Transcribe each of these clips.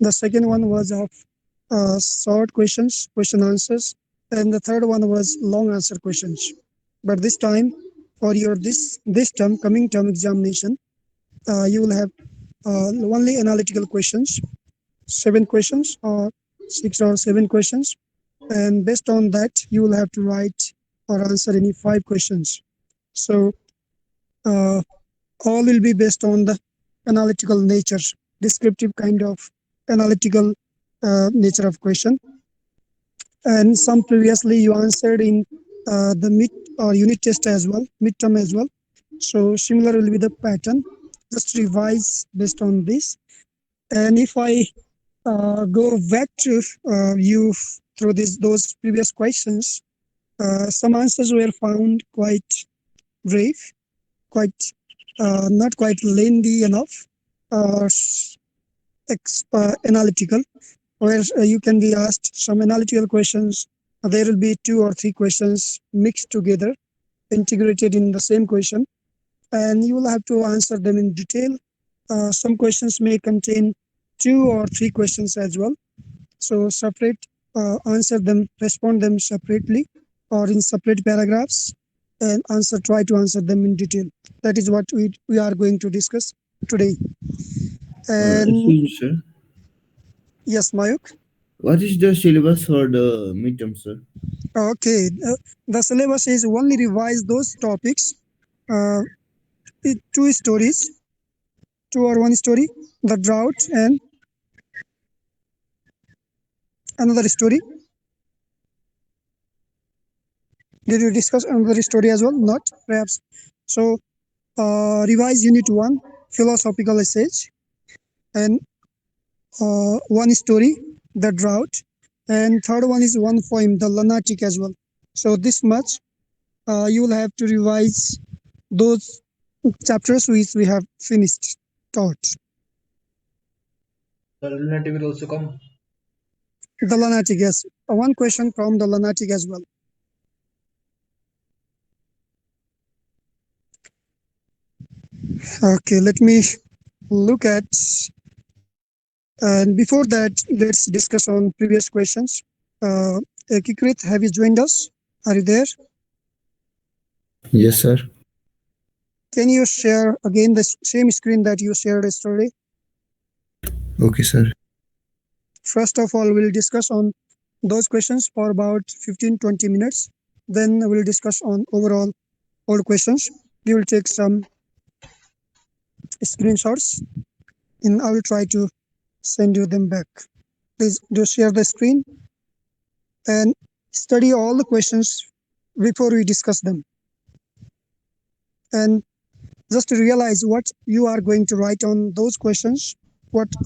The second one was of short questions, question answers, and the third one was long answer questions. But this time, for your this term coming term examination, you will have only analytical questions, 7 questions or 6 or 7 questions, and based on that, you will have to write or answer any 5 questions. So uh, all will be based on the analytical nature, descriptive kind of analytical nature of question. And some previously you answered in the mid or unit test as well, midterm as well. So similar will be the pattern. Just revise based on this. And if I go back to you through those previous questions, some answers were found quite brave, quite not quite lengthy enough, or analytical, where you can be asked some analytical questions. There will be 2 or 3 questions mixed together, integrated in the same question, and you will have to answer them in detail. Some questions may contain 2 or 3 questions as well. So separate, answer them, respond them separately or in separate paragraphs, and try to answer them in detail. That is what we are going to discuss today. And Excuse me, sir. yes, Mayuk. What is the syllabus for the midterm, sir? Okay, the syllabus is only revise those topics. Uh, 2 stories, 2 or 1 story, the drought, and another story. Did you discuss another story as well? Not perhaps. So revise unit 1, philosophical essays, and 1 story, the drought, and third one is 1 poem, the lunatic as well. So this much you will have to revise those chapters which we have finished taught. The lunatic will also come. The lunatic, yes. 1 question from the lunatic as well. Okay, let me look at, and before that, let's discuss on previous questions. Kikrit, have you joined us? Are you there? Yes, sir. Can you share again the same screen that you shared yesterday? Okay, sir. First of all, we'll discuss on those questions for about 15-20 minutes. Then we'll discuss on overall all questions. We will take some screenshots and I will try to send you them back. Please do share the screen and study all the questions before we discuss them. And just to realize what you are going to write on those questions,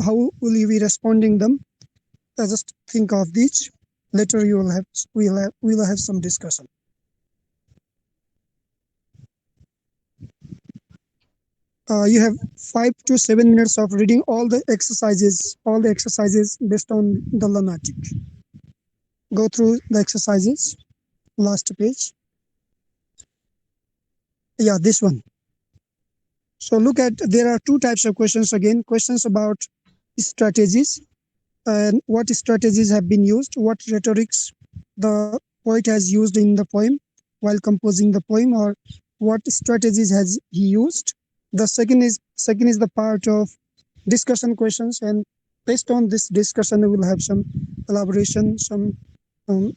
how will you be responding them? Just think of these. Later you will have we'll have some discussion. You have 5 to 7 minutes of reading all the exercises based on the Lunatic. Go through the exercises. Last page. Yeah, this one. So look at, there are 2 types of questions again. Questions about strategies and what strategies have been used, what rhetorics the poet has used in the poem while composing the poem, or what strategies has he used. The second is the part of discussion questions, and based on this discussion we will have some elaboration, some um,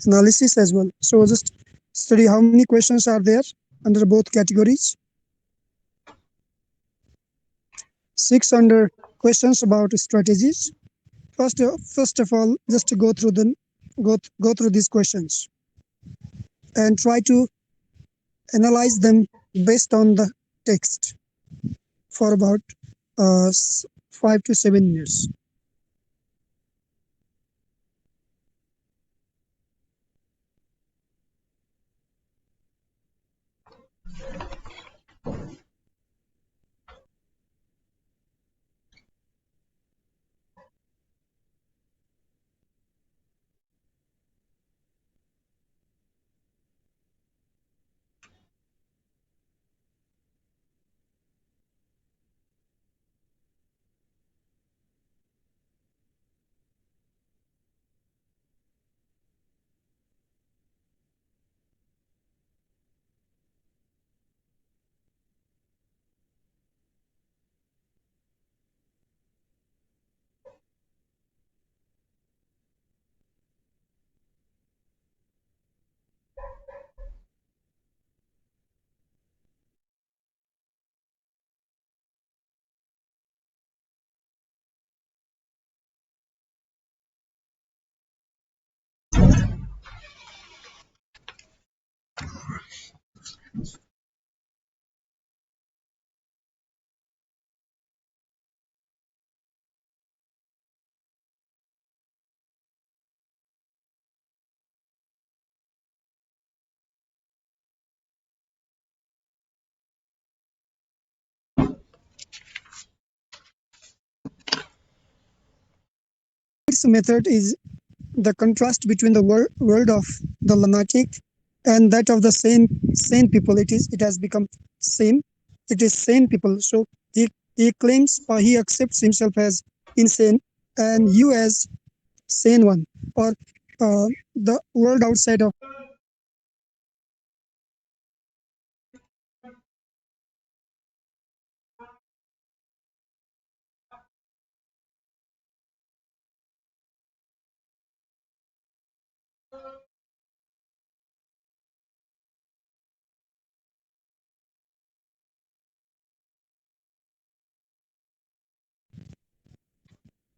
analysis as well. So just study how many questions are there under both categories. 6 under questions about strategies. First of all, just to go through these questions and try to analyze them based on the text for about 5 to 7 minutes. method is the contrast between the world of the lunatic and that of the sane people. It has become same. It is sane people. So he claims or he accepts himself as insane, and you as sane one, or the world outside of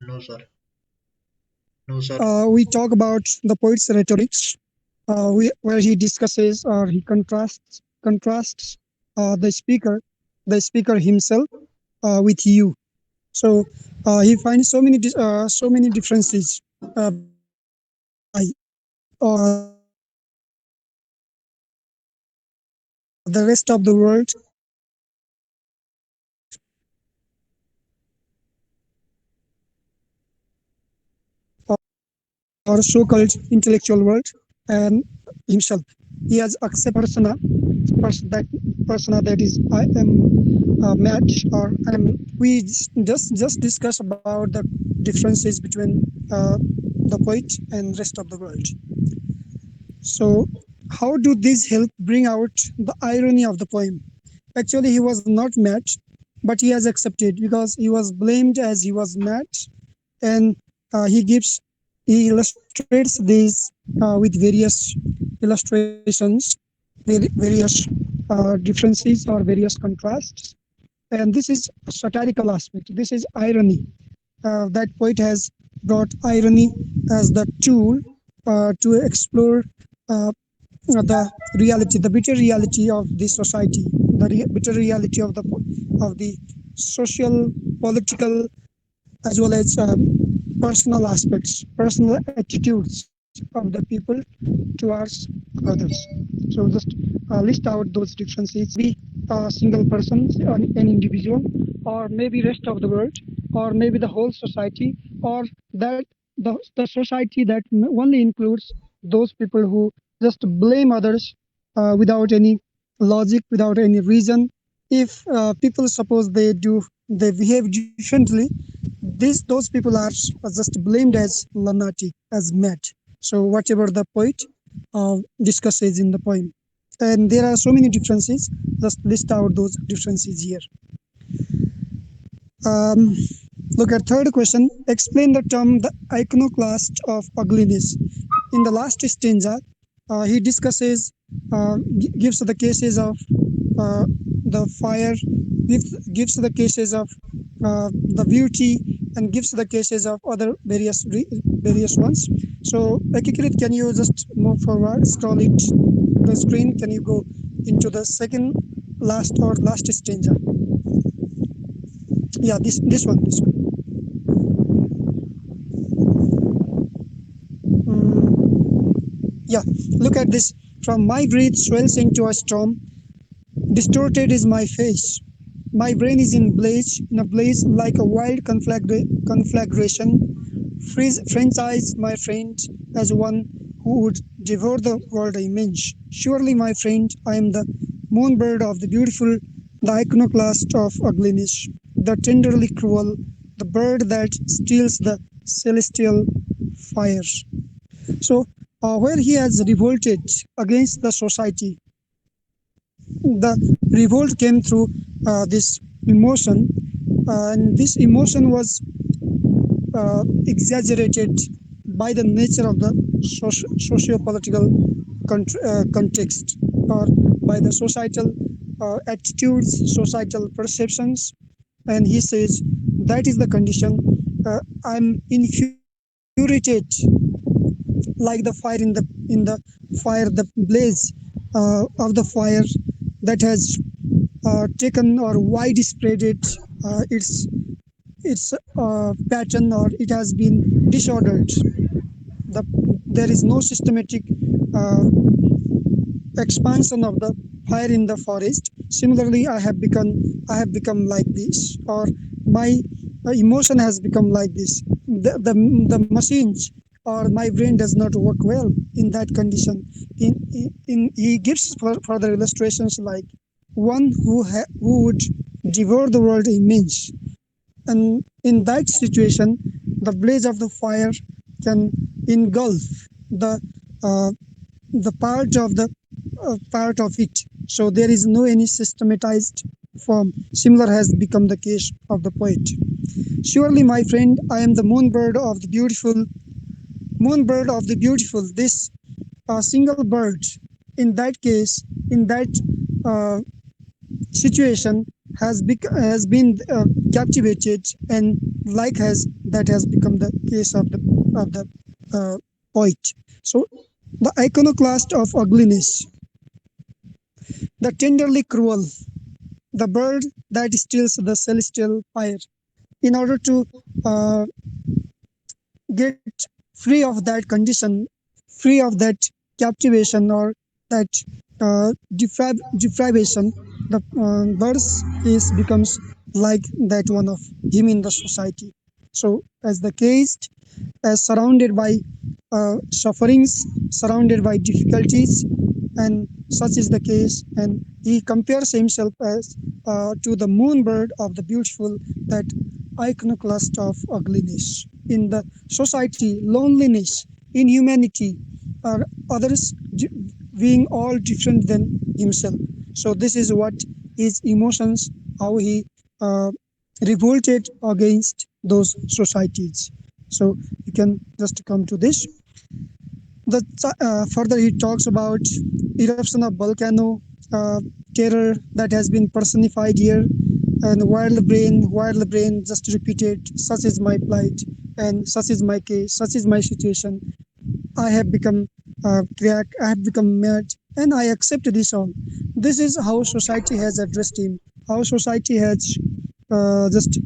No, sir. No, sir. we talk about the poet's rhetorics, where he discusses or he contrasts the speaker himself with you. So he finds so many differences between I or the rest of the world or so-called intellectual world and himself. He has accepted that persona that is I am match or I am. We just discuss about the differences between the poet and rest of the world. So, how do these help bring out the irony of the poem? Actually, he was not mad, but he has accepted because he was blamed as he was mad, and he illustrates these with various illustrations, various differences or various contrasts, and this is a satirical aspect. This is irony. That poet has brought irony as the tool to explore uh, the reality, the bitter reality of the society, the bitter reality of the social, political, as well as personal aspects, personal attitudes of the people towards others. So just list out those differences. Maybe a single person, an individual, or maybe rest of the world, or maybe the whole society, or that the society that only includes those people who just blame others without any logic, without any reason. If people suppose they behave differently, those people are just blamed as lunatic, as mad. So whatever the poet discusses in the poem, and there are so many differences. Just list out those differences here. Um, Look at third question. Explain the term the iconoclast of ugliness. In the last stanza, he discusses, gives the cases of the fire, gives the cases of the beauty, and gives the cases of other various ones. So, Ekikrit, can you just move forward, scroll it, the screen? Can you go into the second last stanza? Yeah, this one. Yeah, look at this. From my breath swells into a storm. Distorted is my face. My brain is in a blaze like a wild conflagration. French eyes, my friend, as one who would devour the world image. Surely, my friend, I am the moonbird of the beautiful, the iconoclast of ugliness, the tenderly cruel, the bird that steals the celestial fire. So, where he has revolted against the society, the revolt came through this emotion, and this emotion was exaggerated by the nature of the socio-political context, or by the societal attitudes, societal perceptions, and he says that is the condition. I'm infuriated like the fire in the fire, the blaze of the fire that has taken or widespread its pattern, or it has been disordered. There is no systematic uh, expansion of the fire in the forest. Similarly, I have become like this, or my emotion has become like this. the machines or my brain does not work well in that condition. He gives further illustrations like one who would devour the world immense, and in that situation the blaze of the fire can engulf the uh, the part of it. So there is no any systematized form. Similar has become the case of the poet. Surely, my friend, I am the moon bird of the beautiful. This single bird, in that case, in that uh, situation, has been captivated, and like has that has become the case of the uh, poet. So, the iconoclast of ugliness, the tenderly cruel, the bird that steals the celestial fire. In order to uh, get free of that condition, free of that captivation or that deprivation, the bird's case becomes like that one of him in the society. So, as the case, as surrounded by sufferings, surrounded by difficulties, and such is the case. And he compares himself as to the moon bird of the beautiful, that iconoclast of ugliness. In the society, loneliness, inhumanity, or others being all different than himself. So this is what his emotions, how he uh, revolted against those societies. So you can just come to this. Further, he talks about eruption of volcano, uh, terror that has been personified here, and wild brain just repeated. Such is my plight, and such is my case, such is my situation. I have become crack, I have become mad, and I accept this all. This is how society has addressed him. How society has uh, just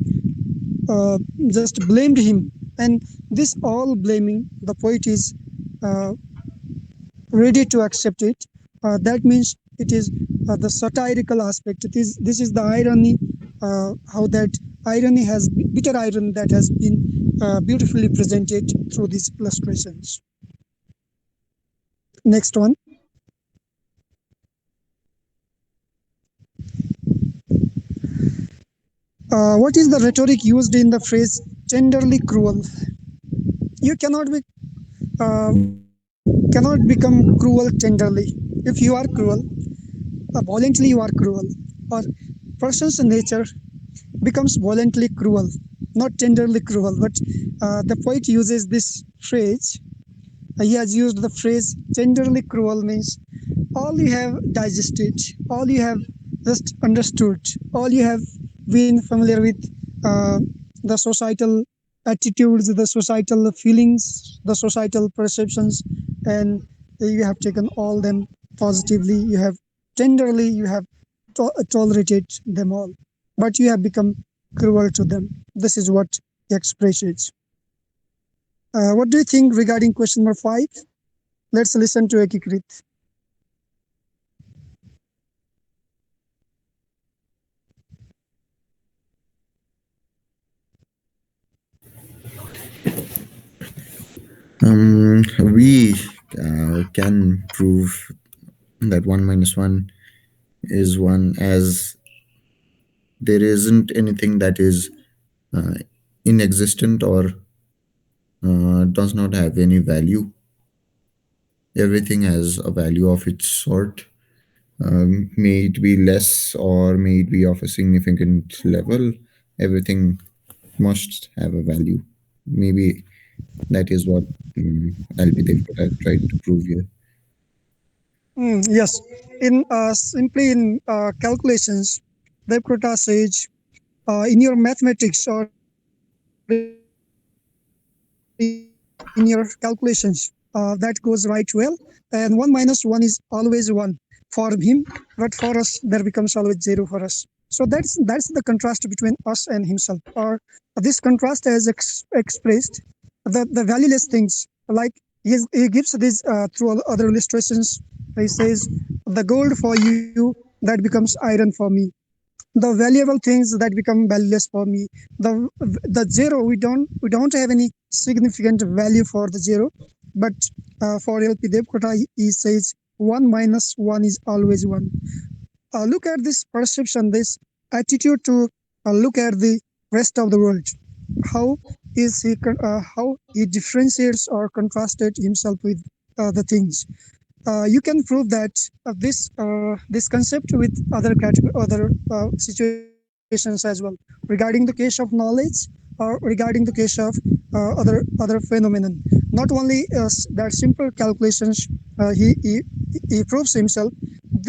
uh, just blamed him, and this all blaming the poet is uh, ready to accept it. That means it is the satirical aspect. It is This is the irony, how that irony has bitter irony that has been beautifully presented through these illustrations. Next one. What is the rhetoric used in the phrase tenderly cruel? You cannot become cruel tenderly. If you are cruel, violently you are cruel, or person's nature becomes violently cruel, not tenderly cruel. But the poet uses this phrase. He has used the phrase tenderly cruel means all you have digested, all you have just understood, all you have been familiar with uh, the societal attitudes, the societal feelings, the societal perceptions, and you have taken all them positively. You have tenderly, you have tolerated them all, but you have become cruel to them. This is what he expresses. What do you think regarding question number 5? Let's listen to Ekikrit. We can prove that 1 minus 1 is 1, as there isn't anything that is uh, inexistent or does not have any value. Everything has a value of its sort, may it be less or may it be of a significant level. Everything must have a value. Maybe that is what LP Devkota tried to prove here. Yes, in simply in calculations, Devkota says in your mathematics or in your calculations that goes right well, and 1 minus 1 is always 1 for him, but for us there becomes always 0 for us. So that's the contrast between us and himself, or this contrast has expressed the valueless things. Like he gives these through other illustrations. He says the gold for you that becomes iron for me, the valuable things that become valueless for me. The zero, we don't have any significant value for the zero, but for LP Devkota, he says 1 minus 1 is always 1. Look at this perception, this attitude to look at the rest of the world. How how he differentiates or contrasted himself with the things. You can prove that this concept with other category, other situations as well, regarding the case of knowledge or regarding the case of other phenomenon. Not only that simple calculations, he proves himself.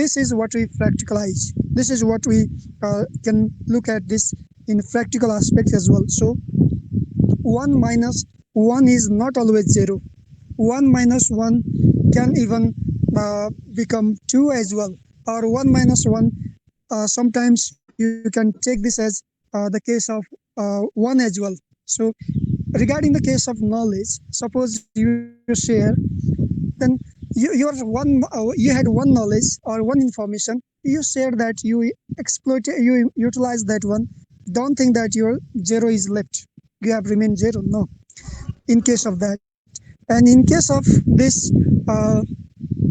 This is what we practicalize. This is what we can look at this in practical aspects as well. So 1 minus 1 is not always 0. 1 minus 1 can even become 2 as well, or 1 minus 1. Sometimes you can take this as the case of 1 as well. So regarding the case of knowledge, suppose you share, then you had one knowledge or one information, you share that, you exploit, you utilize that one. Don't think that your zero is left, you have remained zero. No, in case of that. And in case of this, uh,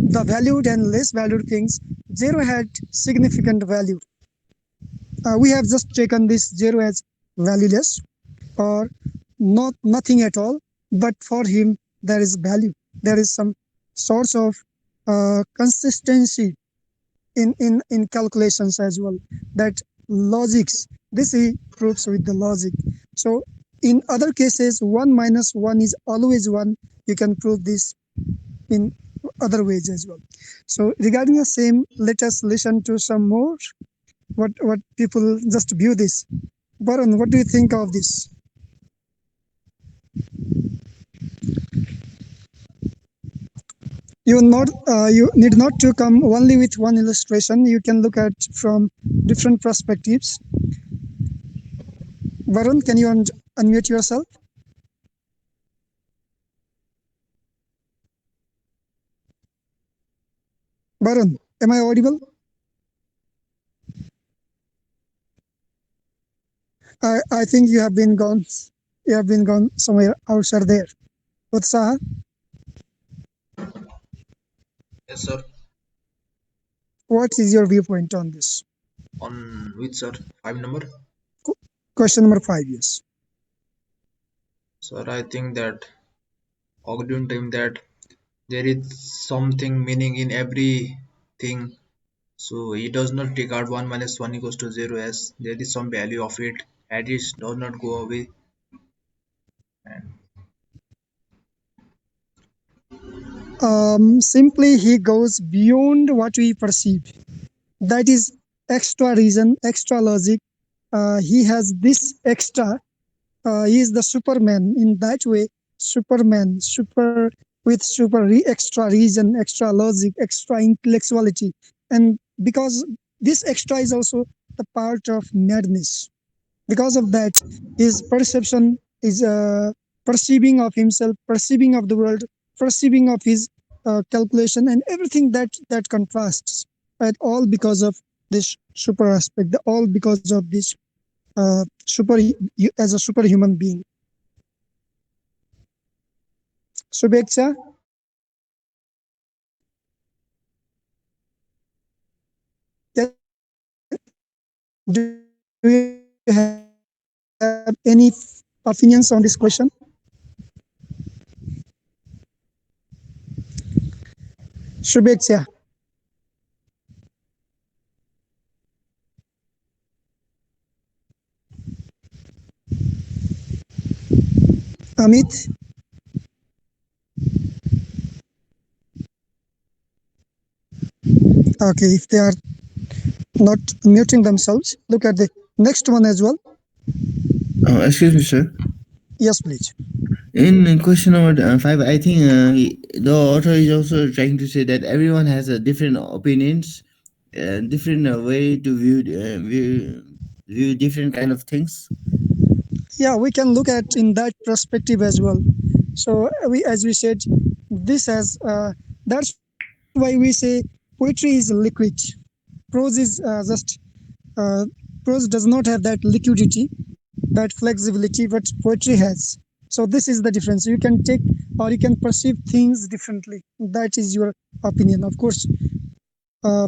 the valued and less valued things, zero had significant value. We have just taken this zero as valueless or not nothing at all, but for him there is value. There is some source of consistency in calculations as well. That logics, this he proves with the logic. So in other cases, 1 minus 1 is always 1. You can prove this in other ways as well. So regarding the same, let us listen to some more what people just view this. Baron, what do you think of this? You need not to come only with one illustration. You can look at from different perspectives. Varun, can you unmute yourself? Varun, am I audible? I think you have been gone. You have been gone somewhere outside there. Utsaha, Yes, sir. what is your viewpoint on this? On which, sir? 5 number? Question number 5, yes. Sir, I think that according to him that there is something meaning in everything. So he does not regard 1 minus 1 equals to 0 as there is some value of it. And it does not go away. And Simply, he goes beyond what we perceive. That is extra reason, extra logic. He has this extra. He is the Superman in that way. Superman, super with extra reason, extra logic, extra intellectuality, and because this extra is also the part of madness. Because of that, his perception is perceiving of himself, perceiving of the world, perceiving of his calculation, and everything that contrasts. Right? All because of this super aspect, all because of this super as a superhuman being. Subheksha, do you have any opinions on this question? Subheksha, Amit, okay, if they are not muting themselves, look at the next one as well. Excuse me, sir. Yes, please. In question number 5, I think the author is also trying to say that everyone has a different opinions, different way to view different kind of things. Yeah, we can look at in that perspective as well. So we, as we said, this has that's why we say poetry is liquid, prose is just uh, prose does not have that liquidity, that flexibility, what poetry has. So this is the difference. You can take or you can perceive things differently. That is your opinion. Of course,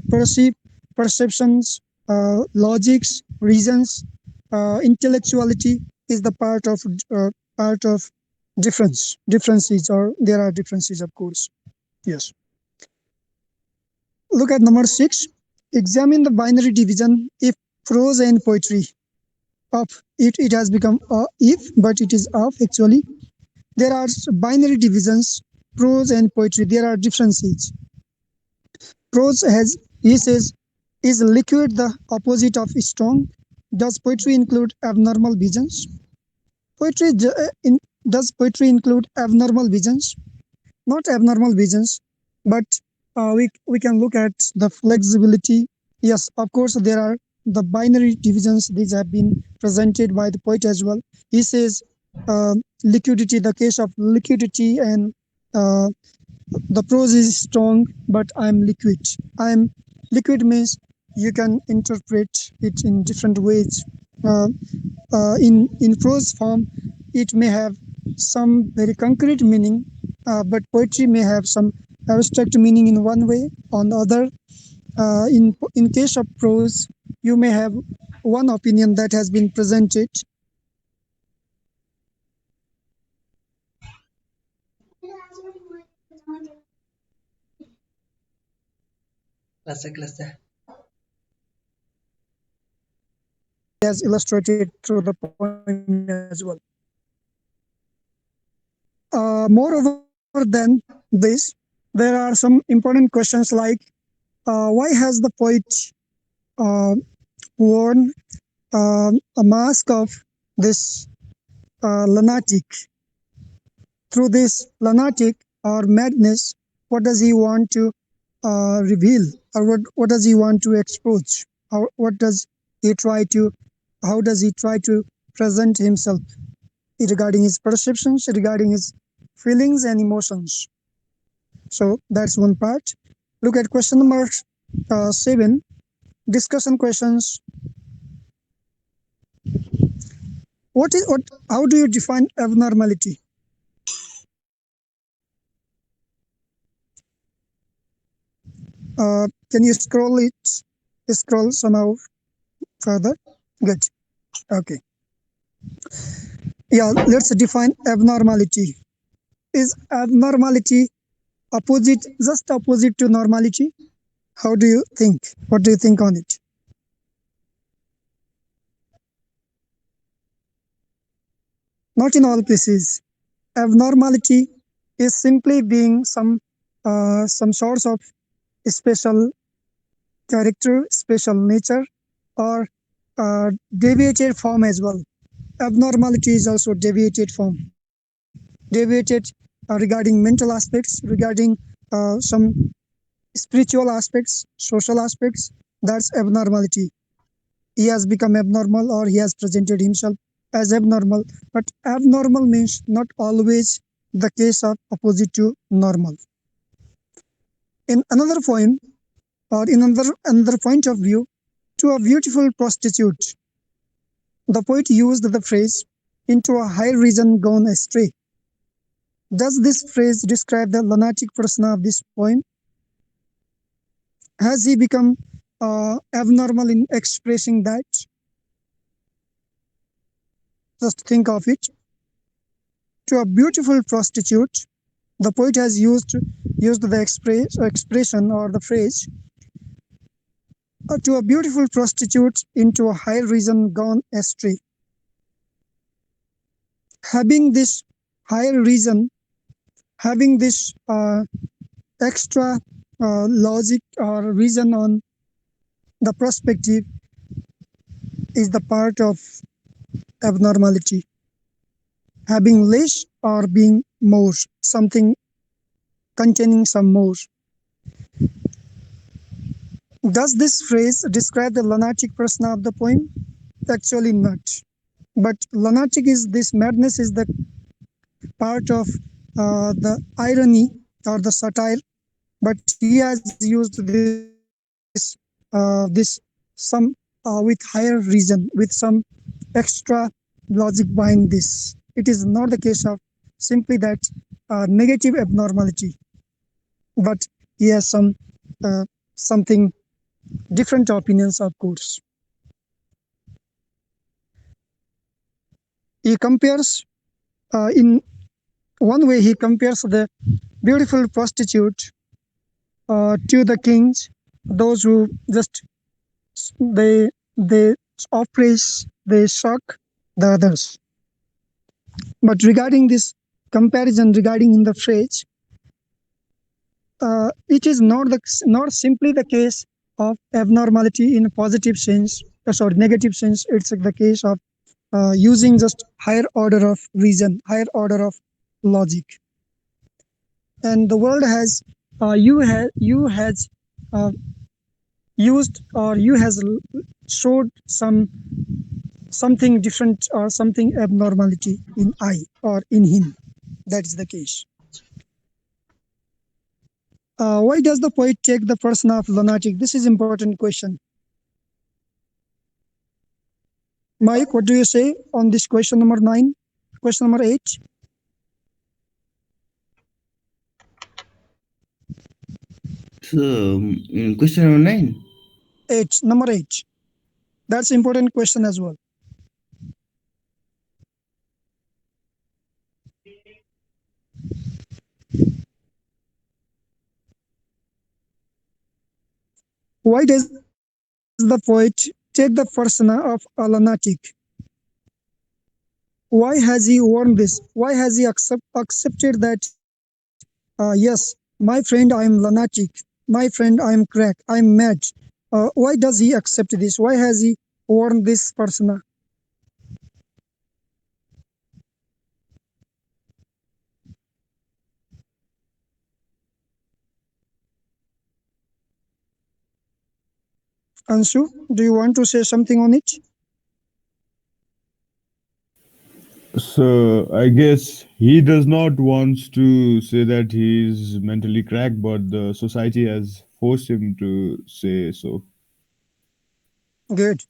perceive, perceptions, logics, reasons, intellectuality is the part of differences, or there are differences, of course. Yes. Look at number 6. Examine the binary division if prose and poetry. Of it has become if, but it is of actually. There are binary divisions, prose and poetry. There are differences. Prose has, he says, is liquid the opposite of strong? Does poetry include abnormal visions? Does poetry include abnormal visions? Not abnormal visions, but we can look at the flexibility. Yes, of course, there are the binary divisions. These have been presented by the poet as well. He says liquidity, the case of liquidity, and uh, the prose is strong, but I'm liquid. I'm liquid means you can interpret it in different ways. Uh, in prose form, it may have some very concrete meaning, but poetry may have some abstract meaning in one way, on the other. In case of prose, you may have one opinion that has been presented. As illustrated through the poem as well. Moreover than this, there are some important questions like why has the poet uh, worn a mask of this lunatic? Through this lunatic or madness, what does he want to reveal, or what does he want to expose? What does he try to, how does he try to present himself regarding his perceptions, regarding his feelings and emotions? So that's one part. Look at question number 7, discussion questions. What? How do you define abnormality? Can you scroll it? Scroll somehow further. Good. Okay. Yeah. Let's define abnormality. Is abnormality opposite, just opposite to normality? How do you think? What do you think on it? Not in all cases. Abnormality is simply being some sorts of special character, special nature, or deviated form as well. Abnormality is also deviated form, deviated regarding mental aspects, regarding some spiritual aspects, social aspects. That's abnormality. He has become abnormal, or he has presented himself as abnormal. But abnormal means not always the case of opposite to normal. In another poem, or in another point of view, to a beautiful prostitute, the poet used the phrase into a high region gone astray. Does this phrase describe the lunatic persona of this poem? Has he become abnormal in expressing that? Just think of it. To a beautiful prostitute, the poet has used the expression or the phrase to a beautiful prostitute into a high reason gone astray. Having this higher reason, having this extra logic or reason on the perspective is the part of abnormality. Having less or being more, something containing some more. Does this phrase describe the lunatic persona of the poem? Actually not. But lunatic is, this madness is the part of the irony or the satire, but he has used this some other with higher reason, with some extra logic behind this. It is not the case of simply that negative abnormality, but he has some something different opinions, of course. He compares in one way he compares the beautiful prostitute to the kings, those who just they oppress, they shock the others. But regarding this comparison, regarding in the phrase, it is not simply the case of abnormality in a positive sense, sorry, negative sense. It's the case of using just higher order of reason, higher order of logic. And the world has you has uh, used, or you has showed something different or something abnormality in I or in him. That is the case. Why does the poet take the person of lunatic? This is important question. Mike, what do you say on this question number 9? Question number 8? So, question number 9. 8, number 8. That's important question as well. Why does the poet take the persona of a lunatic? Why has he worn this? Why has he accepted that? Yes, my friend, I am lunatic. My friend, I am crack. I am mad. Why does he accept this? Why has he worn this persona? Anshu, do you want to say something on it? So I guess he does not want to say that he's mentally cracked, but the society has forced him to say so. Good.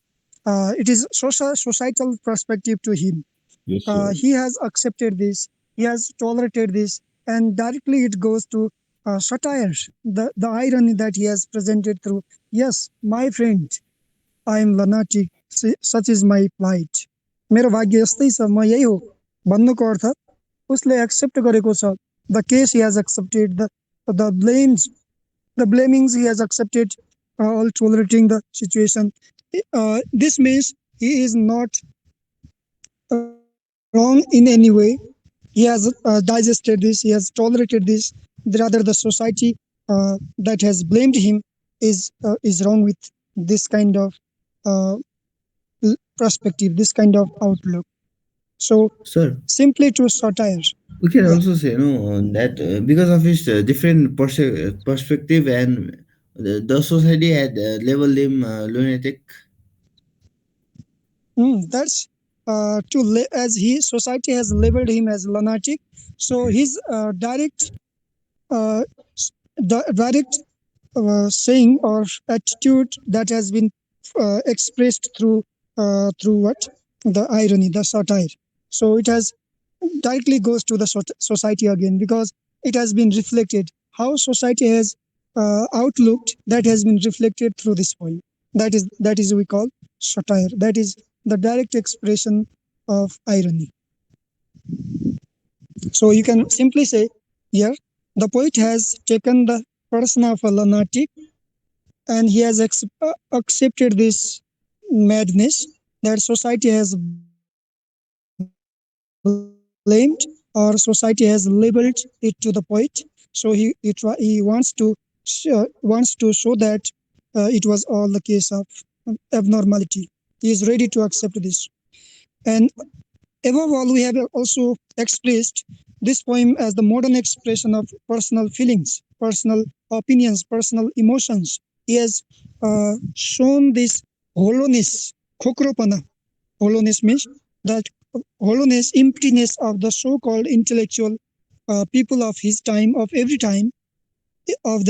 It is societal perspective to him. Yes, sir. He has accepted this. He has tolerated this, and directly it goes to satire. The irony that he has presented through. Yes, my friend, I am lunatic. Such is my plight. मेरो भाग्य यस्तै छ, म यही हो भन्नुको अर्थ उसले accept गरेको छ. The case he has accepted, the blames, the blamings he has accepted, all tolerating the situation. This means he is not wrong in any way. He has digested this, he has tolerated this. Rather, the society that has blamed him is wrong with this kind of uh, perspective, this kind of outlook. So, Sir, simply to satire. we can Yeah. also say no that because of his different perspective and the society had labeled him lunatic. That's as he society has labeled him as lunatic. So his uh, direct saying or attitude that has been expressed through what, the irony, the satire. So it has directly goes to the society again, because it has been reflected how society has outlooked, that has been reflected through this poem. That is we call satire. That is the direct expression of irony. So you can simply say here, the poet has taken the person of a lunatic, and he has accepted this madness that society has blamed, or society has labeled it to the poet. So he wants to show that it was all the case of abnormality. He is ready to accept this. And above all, we have also expressed this poem as the modern expression of personal feelings, personal opinions, personal emotions. He has shown this hollowness, khokropana. Hollowness means that hollowness, emptiness of the so-called intellectual people of his time, of every time, of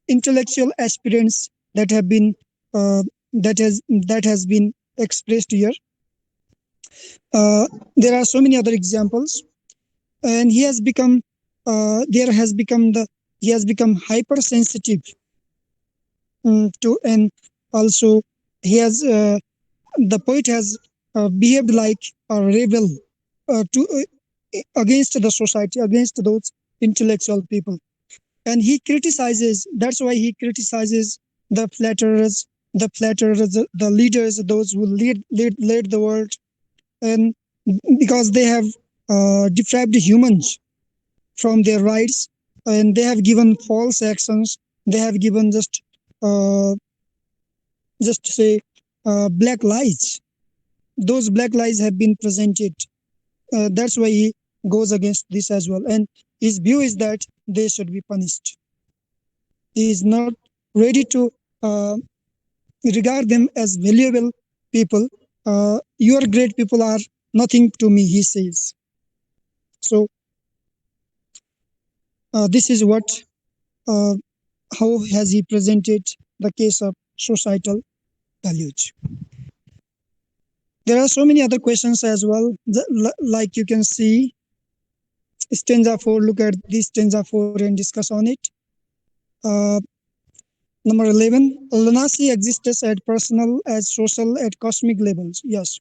intellectual aspirants that have been uh, that has been expressed here. Uh, there are so many other examples, and there has become the he has become hypersensitive to, and also he has the poet has behaved like a rebel to against the society, against those intellectual people, and he criticizes. That's why he criticizes the flatterers, the leaders, those who lead the world, and because they have deprived humans from their rights, and they have given false actions. They have given uh, just say black lies. Those black lies have been presented. That's why he goes against this as well, and his view is that they should be punished. He is not ready to uh, regard them as valuable people. Your great people are nothing to me, he says. So this is what uh, how has he presented the case of societal values. There are so many other questions as well. Like you can see, stanza 4, look at this stanza 4 and discuss on it. Uh, Number 11, lunacy exists at personal, as social, at cosmic levels. Yes,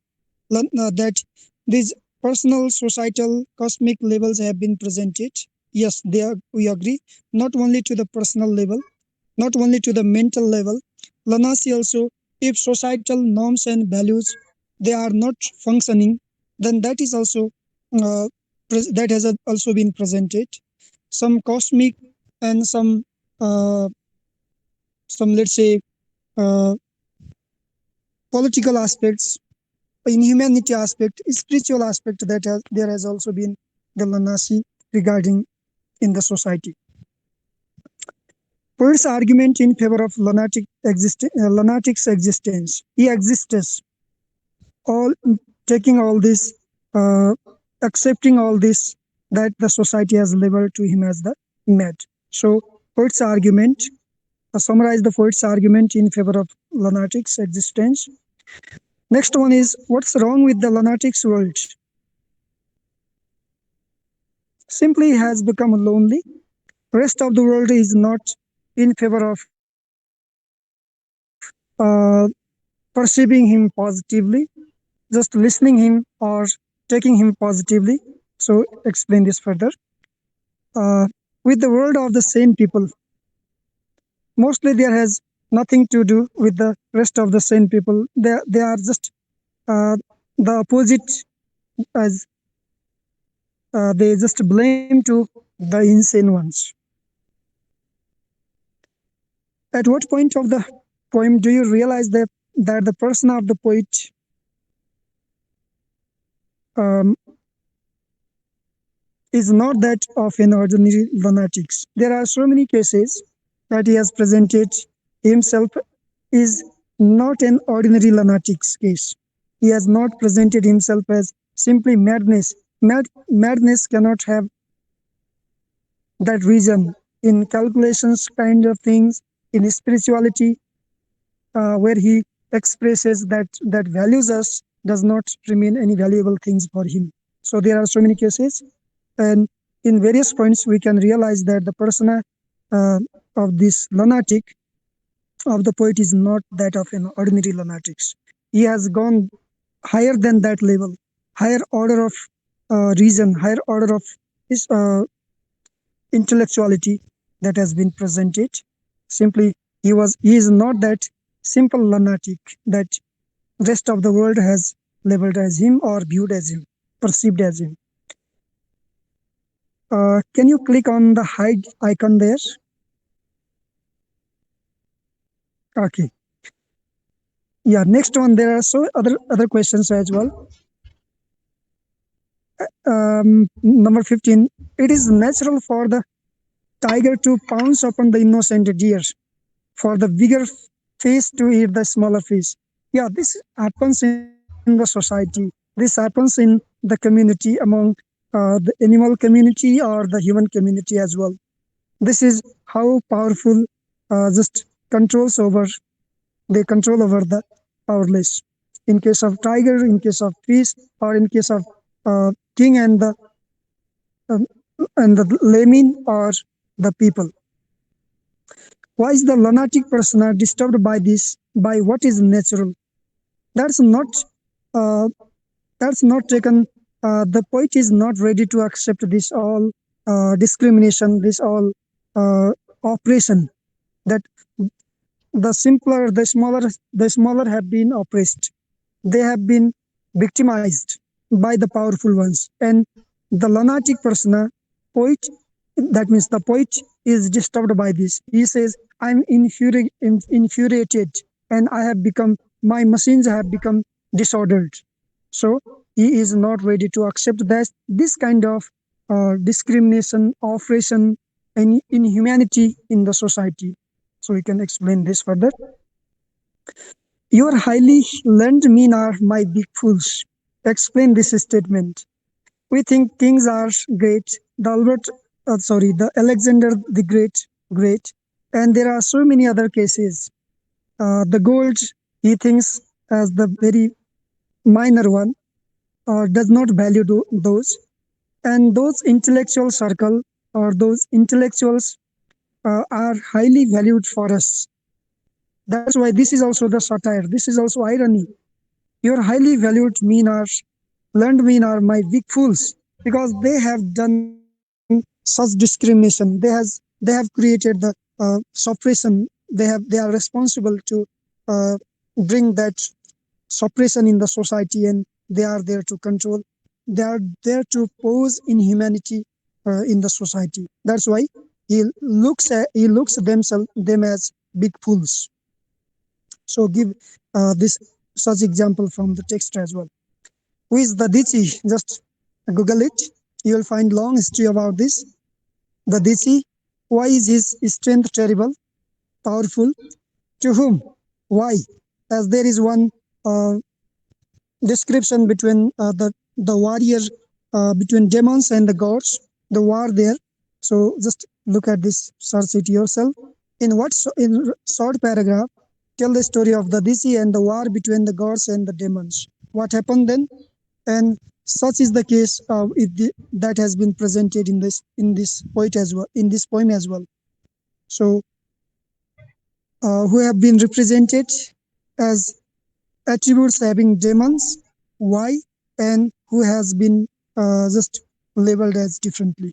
that these personal, societal, cosmic levels have been presented. Yes, we agree. Not only to the personal level, not only to the mental level. Lunacy also, if societal norms and values they are not functioning, then that is also that has also been presented. Some cosmic and some let's say uh, political aspects, in humanity aspect, spiritual aspect, there has also been the lunacy regarding in the society. Poet's argument in favor of lunatic's existence. He exists, all taking all this, uh, accepting all this that the society has labeled to him as the mad. So poet's argument, summarize the poet's argument in favor of lunatic's existence. Next one is, what's wrong with the lunatic's world? Simply has become lonely. Rest of the world is not in favor of perceiving him positively, just listening him or taking him positively. So explain this further. Uh, with the world of the sane people, mostly there has nothing to do with the rest of the sane people. They are just the opposite, as they just blame to the insane ones. At what point of the poem do you realize that the person of the poet um, is not that of an ordinary lunatics? There are so many cases that he has presented himself is not an ordinary lunatic's case. He has not presented himself as simply madness. Madness cannot have that reason in calculations kind of things, in spirituality, where he expresses that values us does not remain any valuable things for him. So there are so many cases, and in various points we can realize that the persona uh, of this lunatic of the poet is not that of an ordinary lunatics. He has gone higher than that level, higher order of reason, higher order of his intellectuality that has been presented. Simply, he is not that simple lunatic that rest of the world has labeled as him or viewed as him, perceived as him. Can you click on the hide icon there? Okay. Yeah. Next one. There are so other questions as well. Number 15. It is natural for the tiger to pounce upon the innocent deer, for the bigger fish to eat the smaller fish. Yeah, this happens in the society. This happens in the community, among the animal community or the human community as well. This is how powerful just controls over they control over the powerless. In case of tiger, in case of fish, or in case of king um, and the layman or the people. Why is the lunatic persona disturbed by this? By what is natural? That's not. Uh, that's not taken. The poet is not ready to accept this all discrimination, this all uh, oppression. That the simpler, the smaller have been oppressed. They have been victimized by the powerful ones. And the lunatic persona, poet, that means the poet is disturbed by this. He says, I'm infuriated and I have become, my machines have become disordered. So he is not ready to accept that this kind of discrimination, oppression, and inhumanity in the society. So we can explain this further. Your highly learned men are my big fools. Explain this statement. We think kings are great. The Alexander the Great, and there are so many other cases. The gold he thinks as the very minor one, does not value those, and those intellectual circle or those intellectuals are highly valued for us. That's why this is also the satire. This is also irony. Your highly valued men are learned men are my big fools because they have done such discrimination. They have created the suppression. They are responsible to uh, bring that suppression in the society, and they are there to control. They are there to pose inhumanity in the society. That's why he looks them as big fools. So give this such example from the text as well. Who is the Dichi? Just Google it. You will find long history about this. The Dichi. Why is his strength terrible, powerful? To whom? Why? As there is one uh, description between the warrior between demons and the gods, the war there. So just look at this, search it yourself. In short paragraph, tell the story of the Dichi and the war between the gods and the demons. What happened then? And such is the case that has been presented in this poet as well, in this poem as well. So who have been represented as attributes having demons, why, and who has been just labeled as differently.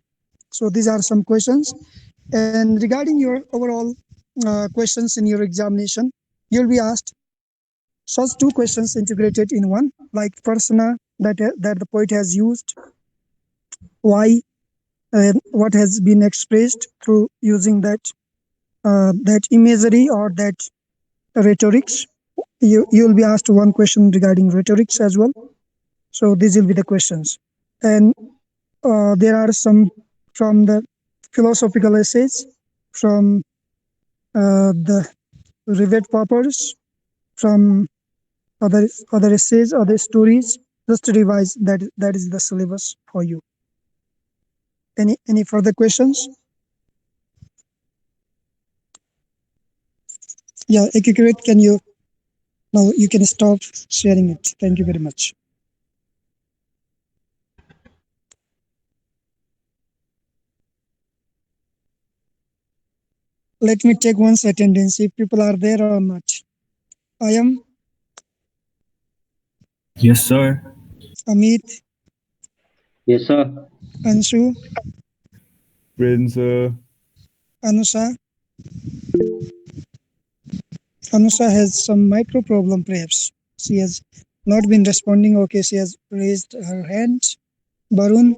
So these are some questions. And regarding your overall questions in your examination, you'll be asked such two questions integrated in one, like persona that the poet has used, why, and what has been expressed through using that imagery or that rhetorics. You'll be asked one question regarding rhetorics as well. So these will be the questions, and there are some from the philosophical essays, from the rivet papers, from other essays, other stories. Just to revise that is the syllabus for you. Any further questions? Yeah, Ekikrit, can you now you can stop sharing it. Thank you very much. Let me check once attendance if people are there or not. I am Yes, sir. Amit, Yes, sir. Anshu, Prince, Anusha. Anusha has some micro problem perhaps. She has not been responding. Okay, she has raised her hand. Barun,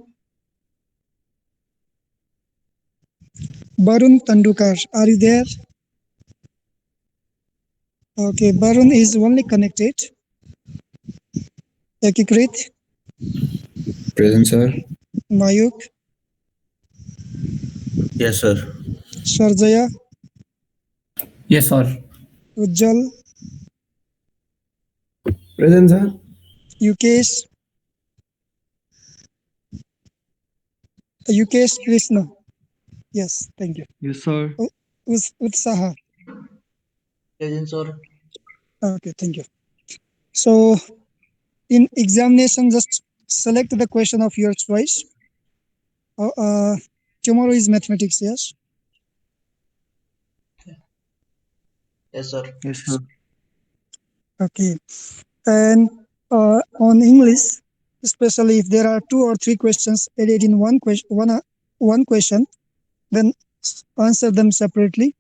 Barun Tandukar, are you there? Okay, Barun is only connected. Ekikrit, Present, sir. Mayoukh, Yes, sir. Sarjaya, Yes, sir. Ujjal, Present, sir. Yukesh, Yukesh Krishna. Yes, thank you. Yes, sir. Utsaha, Present, sir. Okay, thank you. So in examination, just select the question of your choice. Tomorrow is mathematics, yes. Yes, sir. Yes, sir. Okay, and on English, especially if there are two or three questions added in one question, then answer them separately.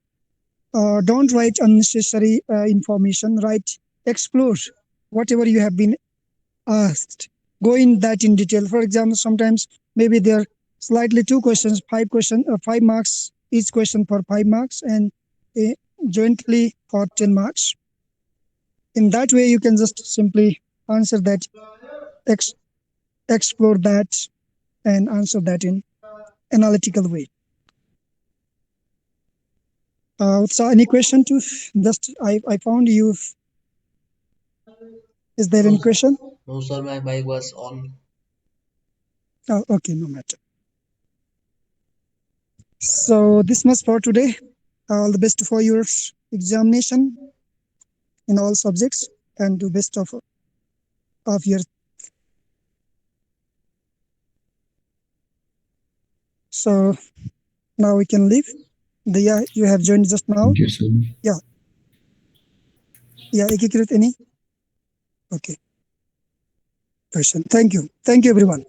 Don't write unnecessary information. Write explore whatever you have been asked. Go in that in detail. For example, sometimes maybe there are slightly two questions, 5 marks each question for 5 marks, and uh, jointly for 10 marks. In that way, you can just simply answer that, ex- explore that, and answer that in analytical way. So, any question to just I found you. Is there No, any question? no, sir. My mic was on. Oh, okay, no matter. So this much for today. All the best for your examination in all subjects, and do best of your. So now we can leave. Yeah, you have joined just now. Thank you, sir. Yeah, yeah. Ekikrit any? Okay, question. Thank you. Thank you, everyone.